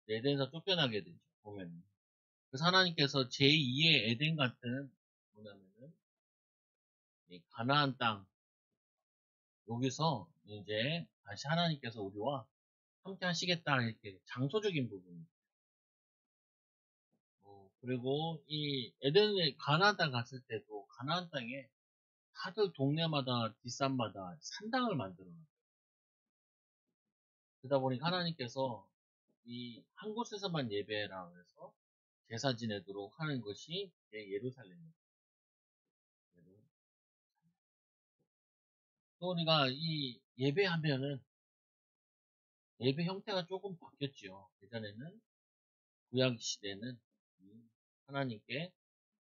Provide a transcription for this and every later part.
에덴에서 쫓겨나게 되죠. 보면은. 그래서 하나님께서 제2의 에덴 같은 뭐냐면은 이 가나안 땅 여기서 이제 다시 하나님께서 우리와 함께 하시겠다 이렇게 장소적인 부분. 그리고 이 에덴에 가나안 땅 갔을 때도 가나안 땅에 다들 동네마다 뒷산마다 산당을 만들어놨어요. 그러다 보니까 하나님께서 이 한 곳에서만 예배라 해서 제사 지내도록 하는 것이 예루살렘입니다. 또 우리가 이 예배하면은 예배 형태가 조금 바뀌었죠. 예전에는 구약 시대는 하나님께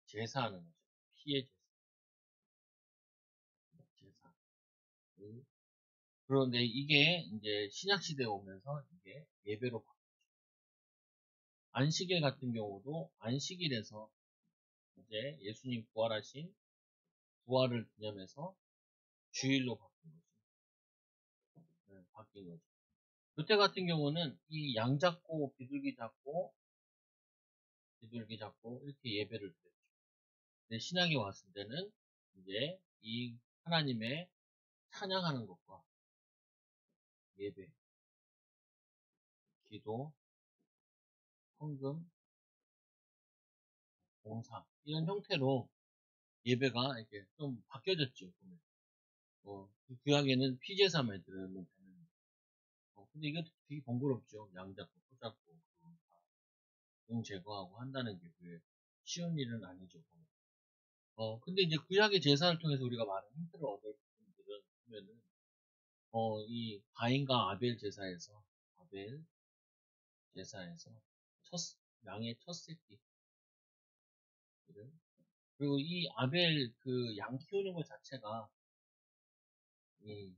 제사하는 거죠. 피의 제사. 그런데 이게 이제 신약 시대에 오면서 이게 예배로 바뀌었죠. 안식일 같은 경우도 안식일에서 이제 예수님 부활하신 부활을 기념해서 주일로 바뀐 거죠. 네, 바뀐 거죠. 그때 같은 경우는 이 양 잡고 비둘기 잡고 이렇게 예배를 드렸죠. 근데 신약에 왔을 때는 이제 이 하나님의 찬양하는 것과 예배, 기도, 헌금, 봉사 이런 형태로 예배가 이렇게 좀 바뀌어졌죠. 보면. 그 구약에는 피제사만 드리면 되는. 근데 이거 되게 번거롭죠. 양 잡고 소 잡고 공 제거하고 한다는 게 그게 쉬운 일은 아니죠. 근데 이제 구약의 제사를 통해서 우리가 많은 힌트를 얻을 부분들은 보면은 이 가인과 아벨 제사에서 첫 양의 첫 새끼 그리고 이 아벨 그 양 키우는 것 자체가 이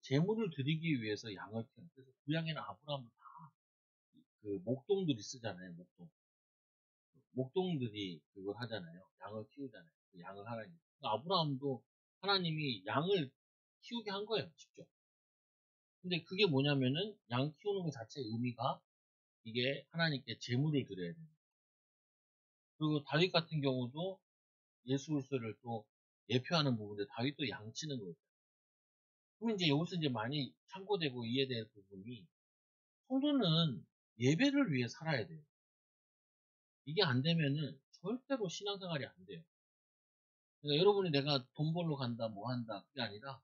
제물을 드리기 위해서 양을 키우는 그래서 구약에는 아브라함도 다 그 목동들이 쓰잖아요. 목동들이 그걸 하잖아요. 양을 키우잖아요. 그 양을 하나님. 아브라함도 하나님이 양을 키우게 한 거예요. 직접. 근데 그게 뭐냐면은 양 키우는 것 자체의 의미가 이게 하나님께 제물을 드려야 돼요. 그리고 다윗 같은 경우도 예수 그리스도를 또 예표하는 부분인데 다윗도 양치는 거죠. 그럼 이제 여기서 이제 많이 참고되고 이해될 부분이 성도는 예배를 위해 살아야 돼요. 이게 안 되면은 절대로 신앙생활이 안 돼요. 그러니까 여러분이 내가 돈 벌러 간다 뭐 한다 그게 아니라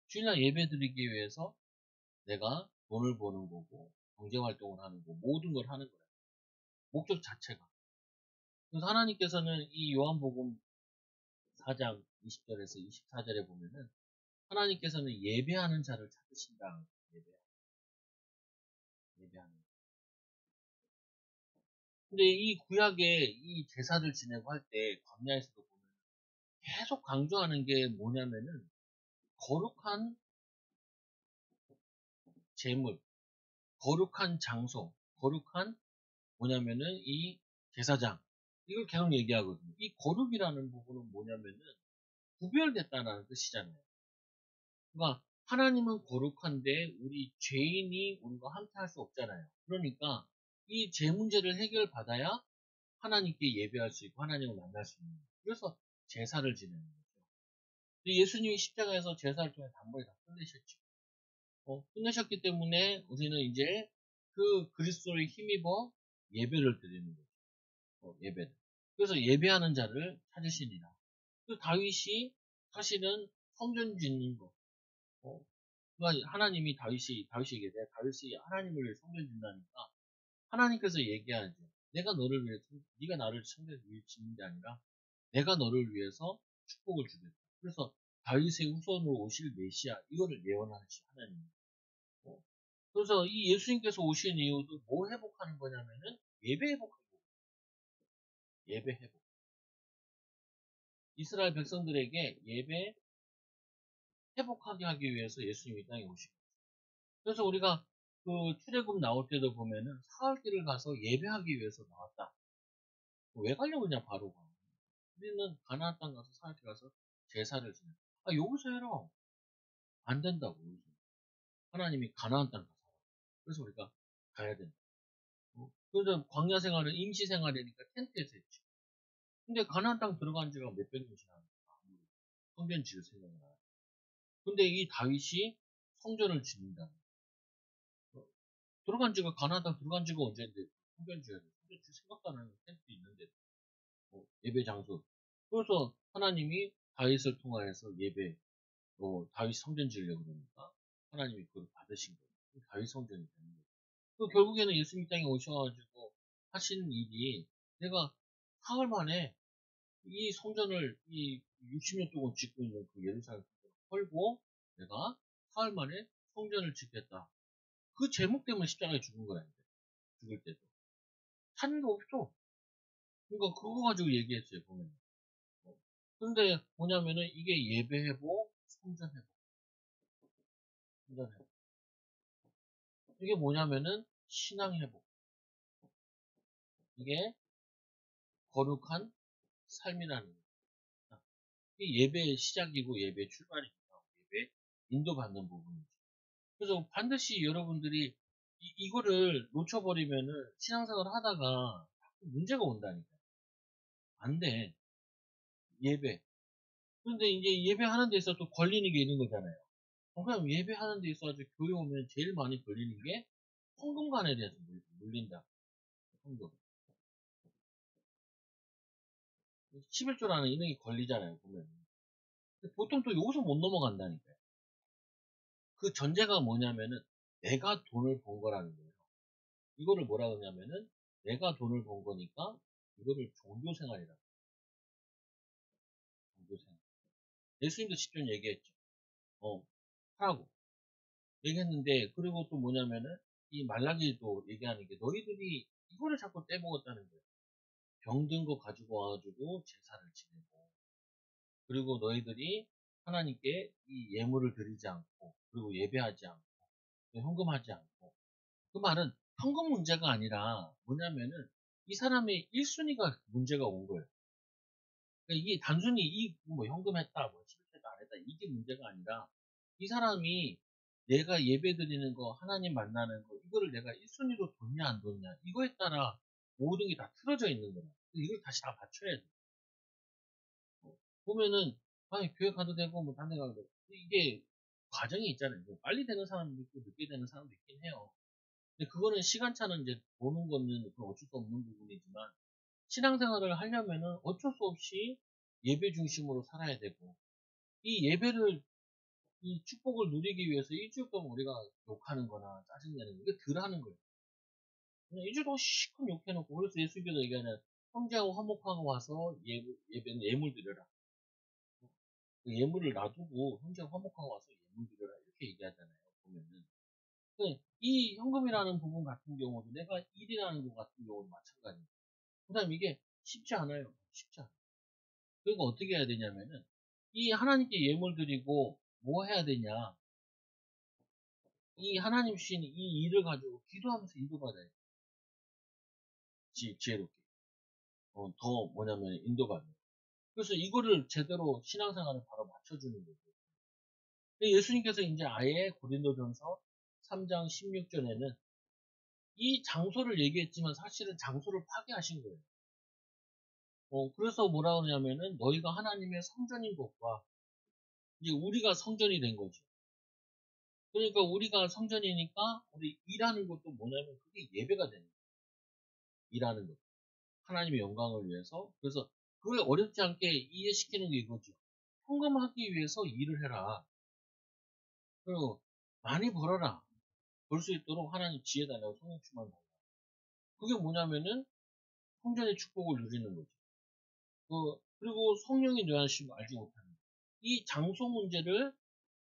주일날 예배 드리기 위해서 내가 돈을 버는 거고 경제활동을 하는 거 모든 걸 하는 거예요. 목적 자체가. 그래서 하나님께서는 이 요한복음 4장 20절에서 24절에 보면은 하나님께서는 예배하는 자를 찾으신다. 예배하는. 근데 이 구약에 이 제사를 지내고 할 때 광야에서도 보면 계속 강조하는 게 뭐냐면은 거룩한 제물, 거룩한 장소, 거룩한 뭐냐면은 이 제사장 이걸 계속 얘기하거든요. 이 거룩이라는 부분은 뭐냐면은 구별됐다는 뜻이잖아요. 그러니까 하나님은 거룩한데 우리 죄인이 우리가 함께 할 수 없잖아요. 그러니까 이 죄 문제를 해결받아야 하나님께 예배할 수 있고 하나님을 만날 수 있는 거예요. 그래서 제사를 지내는 거죠. 예수님이 십자가에서 제사를 통해 단번에 다 끝내셨죠. 끝내셨기 때문에 우리는 이제 그 그리스도를 힘입어 예배를 드리는 거죠. 예배를. 그래서 예배하는 자를 찾으시니라. 그 다윗이 사실은 성전 짓는 거. 그러니까 하나님이 다윗에게 다윗이 하나님을 위해 성전 짓다니까 하나님께서 얘기하죠. 내가 너를 위해서 네가 나를 성전 위해 짓는 게 아니라 내가 너를 위해서 축복을 주겠다. 그래서 다윗의 후손으로 오실 메시아 이거를 예언하시 하나님. 그래서 이 예수님께서 오신 이유도 뭐 회복하는 거냐면은 예배 회복하는 거예요. 예배 회복. 이스라엘 백성들에게 예배 회복하게 하기 위해서 예수님이 땅에 오신 거예요. 그래서 우리가 그 출애굽 나올 때도 보면은 사흘길을 가서 예배하기 위해서 나왔다. 왜 가려고 그냥 바로 가. 우리는 가나안 땅 가서 사흘길 가서 제사를 지내. 여기서 해라. 안 된다고. 하나님이 가나안 땅 가서. 그래서 우리가 가야 된다. 그래서 광야 생활은 임시 생활이니까 텐트에서 했지. 근데 가나안 땅 들어간 지가 몇백 년 지났는데 성전 지을 생각을 안 해. 근데 이 다윗이 성전을 짓는다. 들어간 지가 가나안 땅 들어간 지가 언제인데 성전 지어야 돼. 성전 지을 생각도 안 하는 텐트 있는데 예배 장소. 그래서 하나님이 다윗을 통하여서 예배 다윗 성전 지으려고 그러니까 하나님이 그걸 받으신 거예요. 다윗 성전이 되는 거예요. 그 결국에는 예수님 땅에 오셔가지고 하시는 일이 내가 사흘 만에 이 성전을 이 60년 동안 짓고 있는 그 예루살렘 성전을 헐고 내가 사흘 만에 성전을 짓겠다. 그 제목 때문에 십자가에 죽은 거야. 이제. 죽을 때도. 찾는 게 없어. 그러니까 그거 가지고 얘기했어요. 보면. 근데 뭐냐면은 이게 예배 회복, 성전 회복, 성전 회복. 이게 뭐냐면은 신앙 회복. 이게 거룩한 삶이라는 거예요. 이게 예배의 시작이고 예배의 출발이고 예배 인도받는 부분이죠. 그래서 반드시 여러분들이 이거를 놓쳐버리면은 신앙생활을 하다가 문제가 온다니까. 안 돼. 예배. 그런데 이제 예배하는 데 있어서 또 걸리는 게 있는 거잖아요. 그럼 예배하는 데 있어서 교회 오면 제일 많이 걸리는 게 헌금관에 대해서 물린다. 헌금. 11조라는 이름이 걸리잖아요, 보면. 보통 또 여기서 못 넘어간다니까요. 그 전제가 뭐냐면은 내가 돈을 번 거라는 거예요. 이거를 뭐라 그러냐면은 내가 돈을 번 거니까 이거를 종교생활이라. 종교생활. 예수님도 직접 얘기했죠. 하라고. 얘기했는데, 그리고 또 뭐냐면은 이 말라기도 얘기하는 게 너희들이 이거를 자꾸 떼먹었다는 거예요. 병든 거 가지고 와가지고 제사를 지내고, 그리고 너희들이 하나님께 이 예물을 드리지 않고, 그리고 예배하지 않고, 헌금하지 않고. 그 말은 현금 문제가 아니라 뭐냐면은 이 사람의 1순위가 문제가 온 거예요. 그러니까 이게 단순히 뭐 현금했다, 뭐 실패다 안 했다 이게 문제가 아니라 이 사람이 내가 예배 드리는 거, 하나님 만나는 거, 이거를 내가 1순위로 뒀냐 안 뒀냐 이거에 따라 모든 게 다 틀어져 있는 거야. 이걸 다시 다 맞춰야 돼. 보면은 아니 교회 가도 되고 뭐 딴 데 가도 되고 이게 과정이 있잖아요. 빨리 되는 사람도 있고 늦게 되는 사람도 있긴 해요. 근데 그거는 시간차는 이제 보는 거는 그건 어쩔 수 없는 부분이지만 신앙생활을 하려면은 어쩔 수 없이 예배 중심으로 살아야 되고 이 예배를 이 축복을 누리기 위해서 일주일 동안 우리가 욕하는 거나 짜증내는 거 이게 덜 하는 거예요. 그냥 일주일 동안 시컷 욕해놓고 그래서 예수님께서 얘기하는 형제하고 화목하고 와서 예배는 예물 드려라. 그 예물을 놔두고 형제하고 화목하고 와서 예물 드려라 이렇게 얘기하잖아요. 보면은 이 현금이라는 부분 같은 경우도 내가 일이라는 것 같은 경우도 마찬가지예요. 그 다음에 이게 쉽지 않아요. 쉽지 않아요. 그러니까 어떻게 해야 되냐면은 이 하나님께 예물 드리고 뭐 해야 되냐 이 하나님 주신 이 일을 가지고 기도하면서 인도받아야 돼. 지혜롭게 더 뭐냐면 인도받는 그래서 이거를 제대로 신앙생활을 바로 맞춰주는 거죠. 예수님께서 이제 아예 고린도전서 3장 16절에는 이 장소를 얘기했지만 사실은 장소를 파괴하신 거예요. 그래서 뭐라 그러냐면은 너희가 하나님의 성전인 것과 이제 우리가 성전이 된 거죠. 그러니까 우리가 성전이니까 우리 일하는 것도 뭐냐면 그게 예배가 되는 거예요. 일하는 것. 하나님의 영광을 위해서. 그래서 그걸 어렵지 않게 이해시키는 게 이거죠. 헌금하기 위해서 일을 해라. 그리고 많이 벌어라. 벌 수 있도록 하나님 지혜 달라고 성령 충만 달라. 그게 뭐냐면은 성전의 축복을 누리는 거죠. 그리고 성령이 뇌하시고 알지 못하는 이 장소 문제를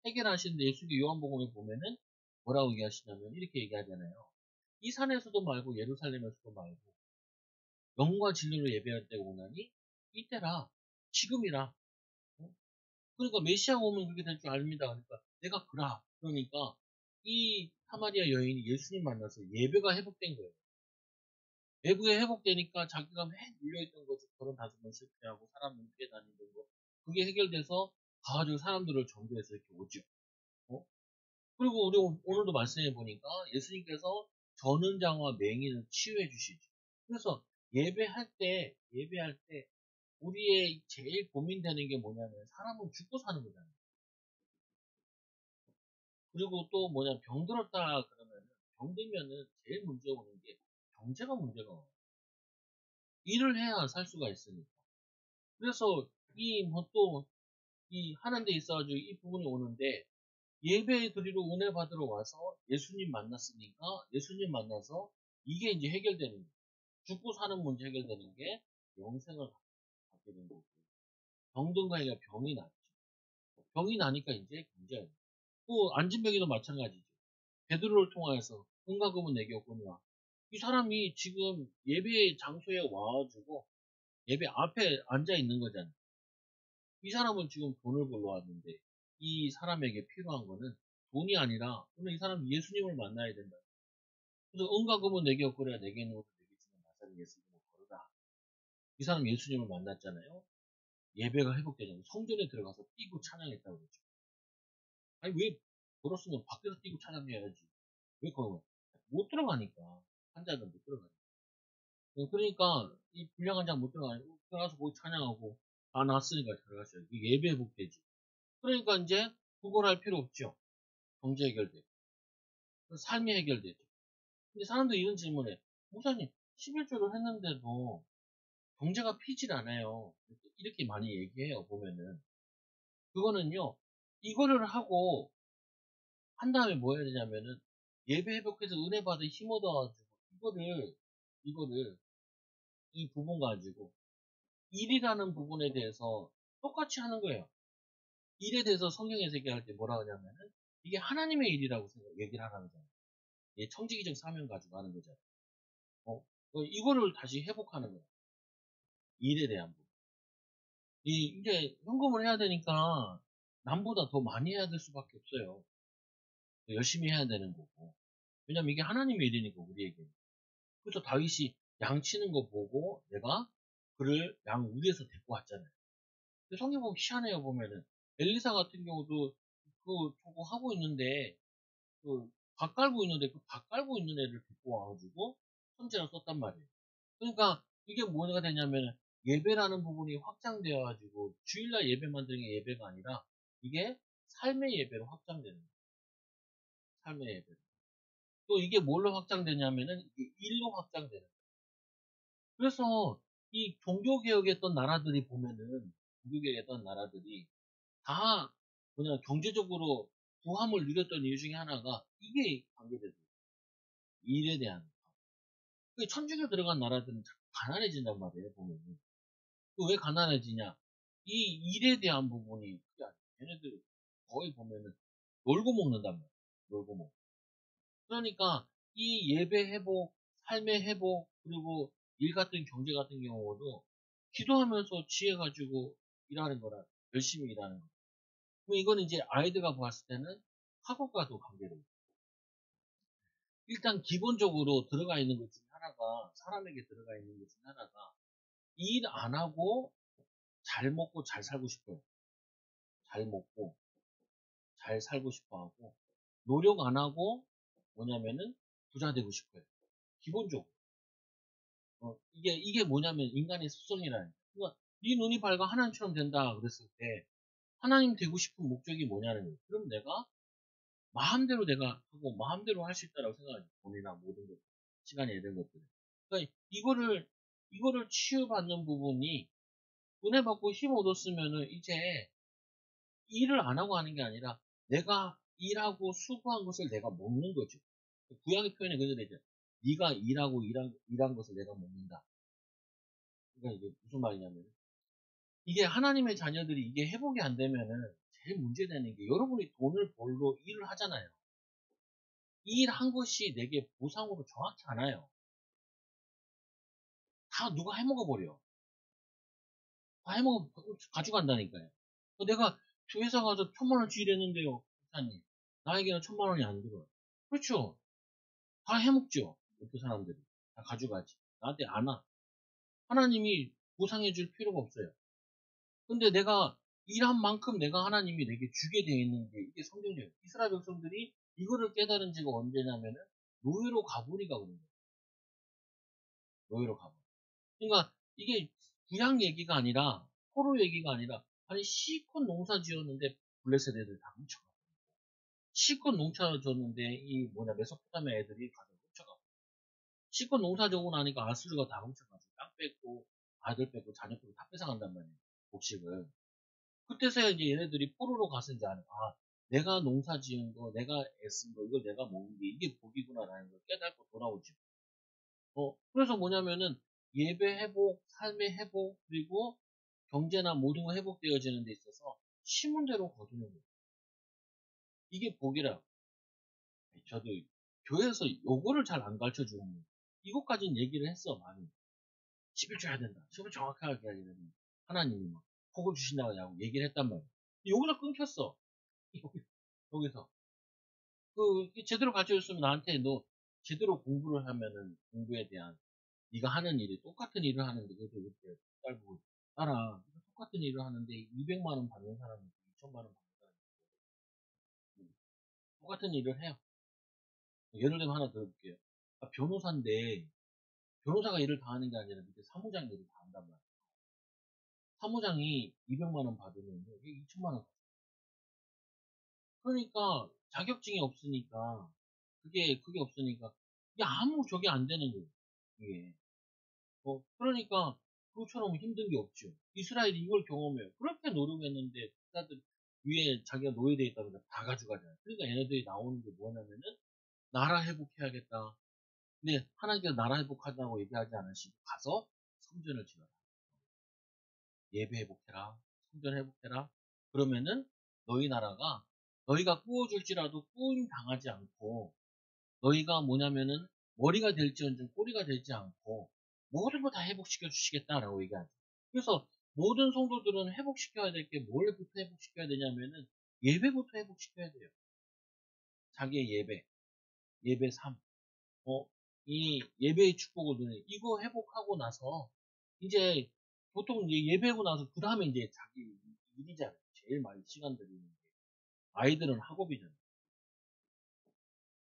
해결하시는데 예수님 요한복음에 보면은 뭐라고 얘기하시냐면 이렇게 얘기하잖아요. 이 산에서도 말고 예루살렘에서도 말고 영과 진리로 예배할 때가 오나니 이때라 지금이라. 그러니까 메시아가 오면 그렇게 될 줄 압니다. 그러니까 내가 그라. 그러니까 이 사마리아 여인이 예수님 만나서 예배가 회복된 거예요. 예배가 회복되니까 자기가 맨 눌려있던 것을 결혼 5번 실패하고 사람 눈피해 다니던 거 그게 해결돼서 가가지고 사람들을 전도해서 이렇게 오죠. 그리고 우리 오늘도 말씀해 보니까 예수님께서 저는 자와 맹인을 치유해 주시죠. 그래서 예배할 때 우리의 제일 고민되는 게 뭐냐면 사람은 죽고 사는 거잖아요. 그리고 또 뭐냐 병들었다 그러면은 병들면은 제일 문제 오는 게 경제가 문제가 와요. 일을 해야 살 수가 있으니까. 그래서 이 뭐 또 이 하는 데 있어 가지고 이 부분이 오는데 예배 드리러 은혜 받으러 와서 예수님 만났으니까 예수님 만나서 이게 이제 해결되는 거예요. 죽고 사는 문제 해결되는 게 영생을 갖게 된 거고. 병든 거 아니라 병이 났죠. 병이 나니까 이제 문제예요. 또 안진뱅이도 마찬가지죠. 베드로를 통하여서 은과 금은 내게 없거니와 이 사람이 지금 예배 장소에 와가지고 예배 앞에 앉아 있는 거잖아요. 이 사람은 지금 돈을 벌러 왔는데 이 사람에게 필요한 거는 돈이 아니라 오늘 이 사람이 예수님을 만나야 된다. 그래서 은과 금은 내게 없거니와 내게 있는 것도 내게 주는 나사렛 예수님을 걸어라. 이 사람 예수님을 만났잖아요. 예배가 회복되잖아요. 성전에 들어가서 뛰고 찬양했다고 그러죠. 아니 왜 걸었으면 밖에서 뛰고 찬양해야지. 왜 걸어? 못 들어가니까. 환자는 못 들어가니까. 그러니까 이 불량 환자 못 들어가니까 들어가서 거기 찬양하고 다 나았으니까 들어가셔야지. 이게 예배 회복되지. 그러니까 이제 그걸 할 필요 없죠. 경제 해결되고 삶이 해결되죠. 근데 사람들이 이런 질문을 해. 목사님 11조를 했는데도 경제가 피질 않아요. 이렇게 많이 얘기해요. 보면은 그거는요. 이거를 하고 한 다음에 뭐 해야 되냐면은 예배 회복해서 은혜 받아 힘 얻어가지고 이거를 이 부분 가지고 일이라는 부분에 대해서 똑같이 하는 거예요. 일에 대해서 성경에서 얘기할 때 뭐라 하냐면은 이게 하나님의 일이라고 얘기를 하라는 거잖아요. 청지기적 사명 가지고 하는 거잖아요. 이거를 다시 회복하는 거예요. 일에 대한 부분. 이제 헌금을 해야 되니까 남보다 더 많이 해야 될 수밖에 없어요. 열심히 해야 되는 거고. 왜냐면 이게 하나님의 일이니까 우리에게. 그래서 다윗이 양 치는 거 보고 내가 그를 양 우리에서 데리고 왔잖아요. 근데 성경 보면 희한해요 보면은 엘리사 같은 경우도 저거 하고 있는데 밥 깔고 있는데 그 밥 깔고 있는 애를 데리고 와가지고 선지라 썼단 말이에요. 그러니까 이게 뭐가 되냐면 예배라는 부분이 확장되어가지고 주일날 예배만 드리는 게 예배가 아니라 이게 삶의 예배로 확장되는 거예요. 삶의 예배. 또 이게 뭘로 확장되냐면은 이게 일로 확장되는 거예요. 그래서 이 종교개혁했던 나라들이 보면은 종교개혁했던 나라들이 다 그냥 경제적으로 부함을 누렸던 이유 중에 하나가 이게 관계되죠. 일에 대한. 천주교 들어간 나라들은 자꾸 가난해진단 말이에요, 보면은. 왜 가난해지냐? 이 일에 대한 부분이 크게 아니에요. 얘네들 거의 보면은 놀고 먹는단 말이에요. 놀고 먹. 그러니까 이 예배 회복, 삶의 회복, 그리고 일 같은 경제 같은 경우도 기도하면서 지혜 가지고 일하는 거라 열심히 일하는 거. 그럼 이거는 이제 아이들과 봤을 때는 학업과도 관계돼요. 일단 기본적으로 들어가 있는 것 중에 하나가 사람에게 들어가 있는 것 중에 하나가 일 안 하고 잘 먹고 잘 살고 싶어요. 잘 먹고 잘 살고 싶어 하고 노력 안 하고 뭐냐면은 부자 되고 싶어요. 기본적으로. 이게 뭐냐면 인간의 습성이라는 거예요. 그러니까 네 눈이 밝아 하나님처럼 된다 그랬을 때 하나님 되고 싶은 목적이 뭐냐는 거예요. 그럼 마음대로 내가 하고 마음대로 할 수 있다라고 생각하죠. 돈이나 모든 것, 시간이 이런 것들. 그러니까 이거를 치유받는 부분이 은혜 받고 힘 얻었으면은 이제 일을 안 하고 하는 게 아니라 내가 일하고 수고한 것을 내가 먹는 거죠. 구약의 표현에 그대로 되죠. 네가 일하고 일한 것을 내가 먹는다. 그러니까 이게 무슨 말이냐면 이게 하나님의 자녀들이 이게 회복이 안 되면은 제일 문제되는 게 여러분이 돈을 벌러 일을 하잖아요. 이 일한 것이 내게 보상으로 정확히 않아요. 다 누가 해먹어버려. 다 해먹어 가져간다니까요. 내가 저 회사 가서 1,000만 원치 일했는데요, 목사님. 나에게는 1,000만 원이 안 들어요. 그렇죠. 다 해먹죠. 옆에 사람들이. 다 가져가지. 나한테 안 와. 하나님이 보상해 줄 필요가 없어요. 근데 내가 일한 만큼 내가 하나님이 내게 주게 되어 있는 게 이게 성경이에요. 이스라엘 백성들이 이거를 깨달은 지가 언제냐면은 노예로 가보니까 그런 거예요. 노예로 가보. 그러니까 이게 구약 얘기가 아니라 포로 얘기가 아니라 아니 실컷 농사 지었는데 블레셋 애들 다 훔쳐가. 실컷 농사 졌는데 이 뭐냐 메소포타미아 애들이 가서 훔쳐가. 실컷 농사 지고 나니까 아수르가 다 훔쳐가지고 땅 뺏고 아들 뺏고 자녀 뺏고 다 뺏어간단 말이에요. 곡식을. 그때서야 이제 얘네들이 포로로 가서 이제 아는 내가 농사 지은 거, 내가 애쓴 거, 이걸 내가 먹는 게 이게 복이구나라는 걸 깨닫고 돌아오지. 그래서 뭐냐면은 예배 회복, 삶의 회복, 그리고 경제나 모든 거 회복되어지는 데 있어서 심은 대로 거두는 거예요. 이게 복이라. 저도 교회에서 요거를 잘 안 가르쳐 주는 거예요. 이것까지는 얘기를 했어, 많이. 10일 줘야 된다. 10일 정확하게 해야 되는 하나님이 막 복을 주신다고 얘기를 했단 말이에요. 여기서 끊겼어. 여기서. 제대로 가르쳐 줬으면 나한테 너 제대로 공부를 하면은 공부에 대한 네가 하는 일이 똑같은 일을 하는데 그래도 이렇게 딸보고 따라 똑같은 일을 하는데 200만 원 받는 사람이 2천만 원 받는 사람이 똑같은 일을 해요. 예를 들면 하나 들어볼게요. 변호사인데 변호사가 일을 다 하는 게 아니라 밑에 사무장 일을 다 한단 말이에요. 사무장이 200만 원 받으면 이게 2천만 원. 그러니까 자격증이 없으니까 그게 없으니까 이게 아무 저게 안 되는 거예요. 이게. 그러니까 그것처럼 힘든 게 없죠. 이스라엘이 이걸 경험해요. 그렇게 노력했는데 그들 위에 자기가 노예되어 있다면 다 가져가잖아요. 그러니까 얘네들이 나오는 게 뭐냐면은 나라 회복해야겠다. 근데 하나님께서 나라 회복한다고 얘기하지 않으시고 가서 성전을 지어라. 예배 회복해라. 성전 회복해라. 그러면은 너희 나라가 너희가 꾸어줄지라도 꾸임 당하지 않고 너희가 뭐냐면은 머리가 될지언정 꼬리가 되지 않고 모든 거 다 회복시켜 주시겠다라고 얘기하죠. 그래서 모든 성도들은 회복시켜야 될 게 뭘부터 회복시켜야 되냐면은 예배부터 회복시켜야 돼요. 자기의 예배 삶. 이 예배의 축복을 누리는 이거 회복하고 나서 이제 보통 이제 예배하고 나서 그 다음에 이제 자기 일이잖아요. 제일 많이 시간 들이는 게 아이들은 학업이잖아요.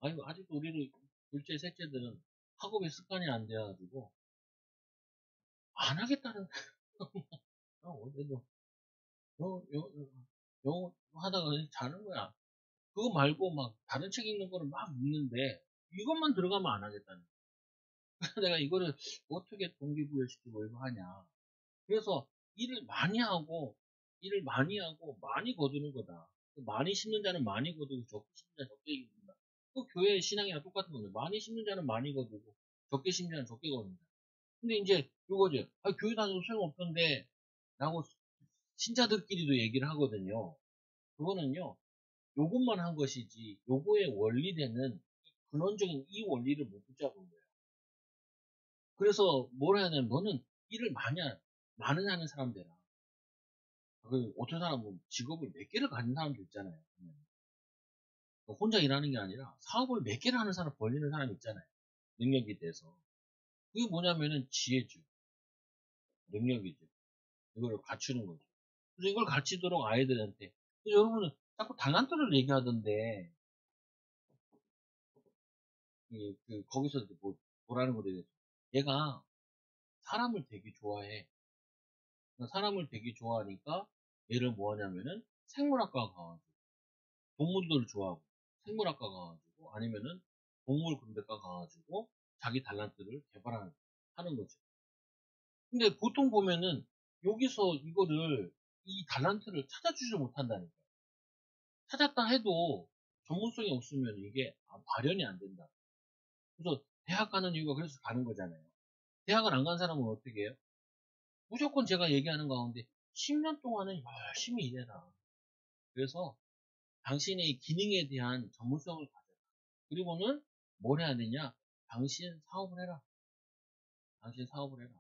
아니 아직도 우리는 둘째, 셋째들은 학업의 습관이 안 돼가지고 안 하겠다는 어제도 영어 하다가 자는 거야. 그거 말고 막 다른 책 읽는 거를 막 읽는데 이것만 들어가면 안 하겠다는 거야. 그래서 내가 이거를 어떻게 동기부여시키고 이거 하냐. 그래서 일을 많이 하고 많이 거두는 거다. 많이 심는 자는 많이 거두고 적게 심는 자는 적게 거둔다. 그 교회 신앙이랑 똑같은 겁니다. 많이 심는 자는 많이 거두고 적게 심는 자는 적게 거둔다. 근데 이제 이거죠. 교회 다녀도 소용없던데 라고 신자들끼리도 얘기를 하거든요. 그거는요. 요것만 한 것이지 요거의 원리되는 근원적인 이 원리를 못 붙잡은 거예요. 그래서 뭘 해야 되냐면 너는 일을 많이 하는 사람 되라. 어떤 사람은 직업을 몇 개를 가진 사람도 있잖아요. 혼자 일하는 게 아니라 사업을 몇 개를 하는 사람, 벌리는 사람 있잖아요. 능력에 대해서. 그게 뭐냐면은 지혜죠. 능력이죠. 이걸 갖추는 거죠. 그래서 이걸 갖추도록 아이들한테. 여러분은 자꾸 달란트를 얘기하던데, 거기서 뭐라는 거예요. 얘가 사람을 되게 좋아해. 사람을 되게 좋아하니까 얘를 뭐 하냐면은 생물학과 가가지고 동물들을 좋아하고 생물학과 가가지고 아니면은 동물 군대과 가가지고 자기 달란트를 하는 거죠. 근데 보통 보면은 여기서 이 달란트를 찾아주지 못한다니까. 찾았다 해도 전문성이 없으면 이게 발현이 안 된다. 그래서 대학 가는 이유가 그래서 가는 거잖아요. 대학을 안 간 사람은 어떻게 해요? 무조건 제가 얘기하는 가운데 10년 동안은 열심히 일해라. 그래서 당신의 기능에 대한 전문성을 가져라. 그리고는 뭘 해야 되냐? 당신 사업을 해라. 당신 사업을 해라.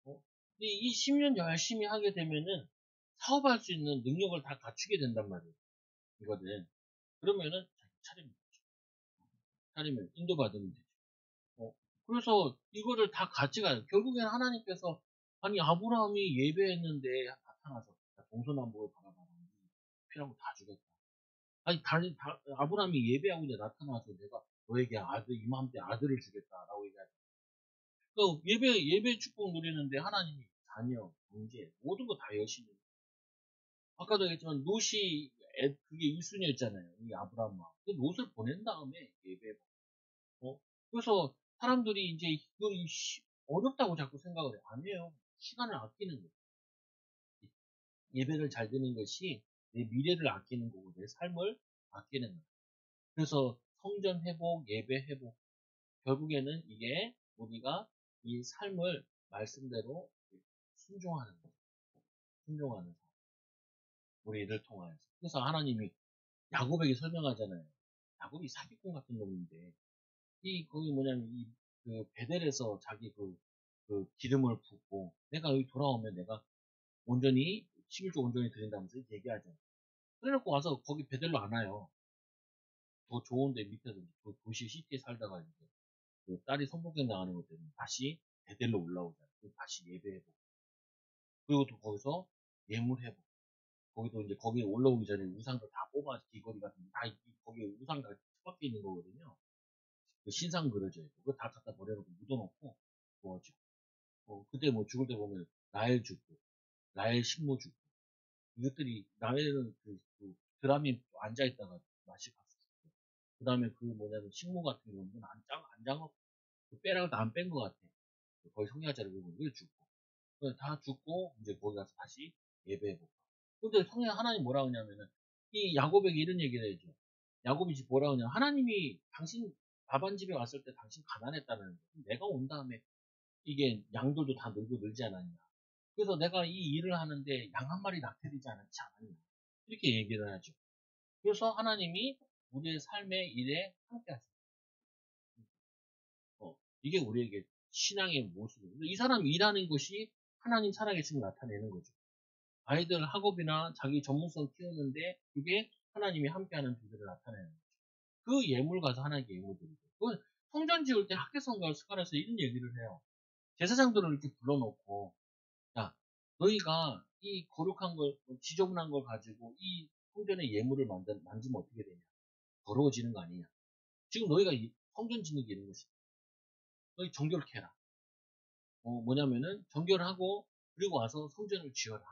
근데 이 10년 열심히 하게 되면은 사업할 수 있는 능력을 다 갖추게 된단 말이에요. 이거는. 그러면은 차리면 되죠. 차리면 인도받으면 되죠. 그래서 이거를 다 같이 가요. 결국에는 하나님께서 아니 아브라함이 예배했는데 나타나서 동서남북을 바라봐라. 필요한 거 다 주겠다. 아니 아브라함이 예배하고 이제 나타나서 내가 너에게 이맘때 아들을 주겠다라고 얘기하죠. 그 예배 축복 누리는데 하나님이 자녀, 경제, 모든 거 다 열심히. 아까도 얘기했지만 롯이 그게 1순위였잖아요. 이 아브라함과. 그 롯을 보낸 다음에 예배. 그래서 사람들이 이제 이걸 어렵다고 자꾸 생각을 해요. 아니에요. 시간을 아끼는 거예요. 예배를 잘 드는 것이 내 미래를 아끼는 거고 내 삶을 아끼는 거예요. 그래서 성전 회복, 예배 회복. 결국에는 이게 우리가 이 삶을 말씀대로 순종하는 거예요. 순종하는 삶. 우리를 통하여서. 그래서 하나님이 야곱에게 설명하잖아요. 야곱이 사기꾼 같은 놈인데 거기 뭐냐면 그 베델에서 자기 그 기름을 붓고 내가 여기 돌아오면 내가 온전히 11조 온전히 드린다면서 얘기하잖아요. 그래놓고 와서 거기 베델로 안 와요. 더 좋은데 밑에서 그 도시 시티에 살다가 이제 그 딸이 성폭행 당하는 것 때문에 다시 베델로 올라오잖아요. 다시 예배해보고 그리고 또 거기서 예물해보고 거기도 이제 거기에 올라오기 전에 우상도 다 뽑아 귀걸이 같은 거 다 거기에 우상 다 처박혀 있는 거거든요. 그 신상 그려져 있고 그거 다 갖다 버려놓고 묻어놓고 뭐죠? 그때 뭐 죽을 때 보면 라헬 죽고 라헬 식모 죽고 이것들이 라헬은 그 드라미 앉아있다가 맛이 갔었고 그 다음에 그 뭐냐면 식모 같은 경우는 안 장어 그 빼라고 안 뺀 것 같아. 거의 성야자를 보면 이걸 죽고 다 죽고 이제 거기 가서 다시 예배해보고 근데 성야 하나님 뭐라 하냐면은 이 야곱에게 이런 얘기를 해줘. 야곱이 뭐라 하냐 하나님이 당신 바반 집에 왔을 때 당신 가난했다는 거. 내가 온 다음에 이게 양들도 다 늘고 늘지 않았냐. 그래서 내가 이 일을 하는데 양 한 마리 낙태되지 않지 않았냐. 이렇게 얘기를 하죠. 그래서 하나님이 우리의 삶의 일에 함께 하십니다. 이게 우리에게 신앙의 모습입니다. 이 사람이 일하는 것이 하나님 살아계심을 나타내는 거죠. 아이들 학업이나 자기 전문성 키우는데 그게 하나님이 함께하는 비결을 나타내는 거죠. 그 예물 가서 하나님께 예물 드리고. 성전 지을 때 학개성과 스가랴서 이런 얘기를 해요. 제사장들을 이렇게 불러놓고 야 너희가 이 거룩한 걸 지저분한 걸 가지고 이 성전의 예물을 만지면 어떻게 되냐 더러워지는 거 아니냐 지금 너희가 성전 짓는 게 이런 것이다 너희 정결케 해라 뭐냐면은 정결하고 그리고 와서 성전을 지어라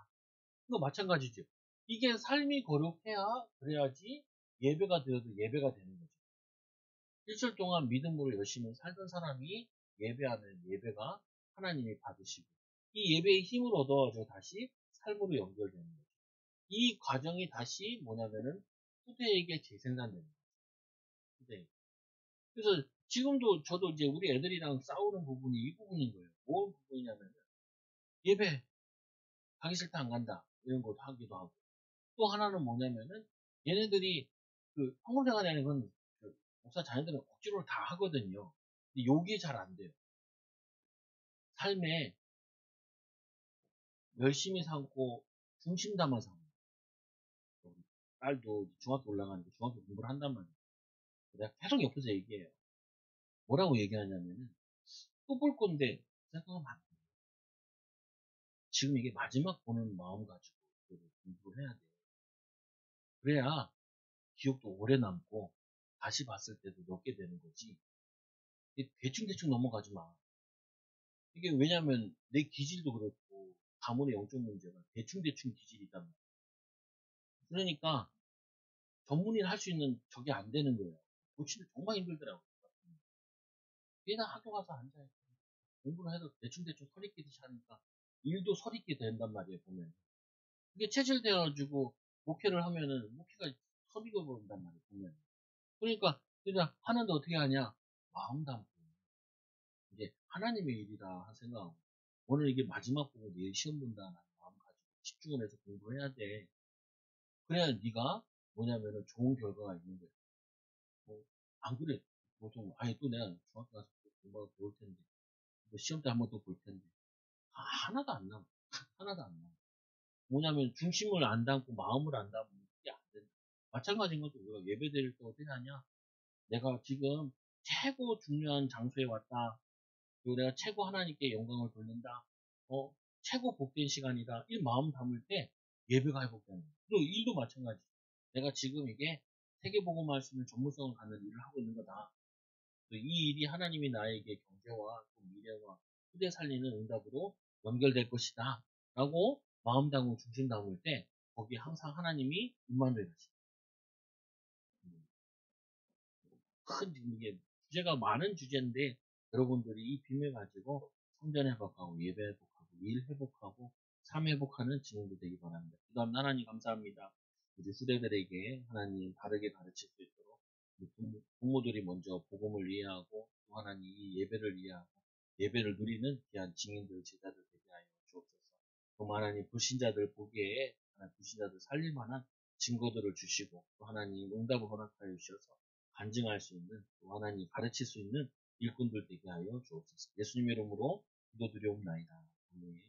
이거 마찬가지죠 이게 삶이 거룩해야 그래야지 예배가 되어도 예배가 되는 거죠 일주일 동안 믿음으로 열심히 살던 사람이 예배하는 예배가 하나님이 받으시고 이 예배의 힘을 얻어가지고 다시 삶으로 연결되는 거죠. 이 과정이 다시 뭐냐면은 후대에게 재생산되는 거죠. 후대. 그래서 지금도 저도 이제 우리 애들이랑 싸우는 부분이 이 부분인 거예요. 뭔 부분이냐면은 예배 가기 싫다 안 간다 이런 것도 하기도 하고 또 하나는 뭐냐면은 얘네들이 그 성공생활이 아닌 건 그 목사 자녀들은 억지로 다 하거든요. 근데 요게 잘 안 돼요. 삶에 열심히 삼고 중심 담아 삼고 딸도 중학교 올라가는데 중학교 공부를 한단 말이에요. 내가 계속 옆에서 얘기해요. 뭐라고 얘기하냐면은 또 볼 건데 생각하면 안 돼. 지금 이게 마지막 보는 마음 가지고 공부를 해야 돼. 그래야 기억도 오래 남고 다시 봤을 때도 몇 개 되는 거지. 대충대충 넘어가지 마. 이게 왜냐면 내 기질도 그렇고 가문의 영적 문제가 대충대충 기질이 있단 말이야. 그러니까 전문의를 할 수 있는 저게 안 되는 거예요. 고치는 정말 힘들더라고요. 꽤나 학교 가서 앉아있고 공부를 해도 대충대충 서리끼듯이 하니까 일도 서리끼 된단 말이에요, 보면. 그게 체질되어가지고 목회를 하면은 목회가 서리가 버린단 말이에요, 보면. 그러니까 그냥 하는데 어떻게 하냐? 마음 담고 이제 하나님의 일이다 생각하고 오늘 이게 마지막 보고 내일 시험 본다는 마음 가지고 집중을 해서 공부를 해야 돼. 그래야 네가 뭐냐면은 좋은 결과가 있는 거야. 안 그래. 보통 아예 또 내가 중학교 가서 또 공부하고 배울 텐데 또 시험 때 한번 또 볼 텐데 하나도 안 남아. 하나도 안 남아. 뭐냐면 중심을 안 담고 마음을 안 담으면 그게 안 된다. 마찬가지인 것도 우리가 예배 드릴 때 어떻게 하냐? 내가 지금 최고 중요한 장소에 왔다. 그리고 내가 최고 하나님께 영광을 돌린다. 최고 복된 시간이다. 이 마음 담을 때 예배가 회복되는 거야. 그리고 일도 마찬가지. 내가 지금 이게 세계복음 말씀의 전문성을 갖는 일을 하고 있는 거다. 또 이 일이 하나님이 나에게 경제와 또 미래와 후대 살리는 응답으로 연결될 것이다. 라고 마음 담고 중심 담을 때 거기에 항상 하나님이 임마누엘 하시다. 큰 이게 주제가 많은 주제인데 여러분들이 이 비밀 가지고 성전 회복하고 예배 회복하고 일 회복하고 삶 회복하는 증인도 되기 바랍니다. 그다음 하나님 감사합니다. 우리 후대들에게 하나님 바르게 가르칠 수 있도록 우리 부모들이 먼저 복음을 이해하고 또 하나님 이 예배를 이해하고 예배를 누리는 귀한 증인들 제자들 되게 하여 주옵소서. 또 하나님 불신자들 보기에 하나님 불신자들 살릴 만한 증거들을 주시고 또 하나님 응답을 허락하여 주셔서 간증할 수 있는 또 하나님 가르칠 수 있는 일꾼들 되게 하여 주옵소서. 예수님의 이름으로 기도드리옵나이다. 아멘.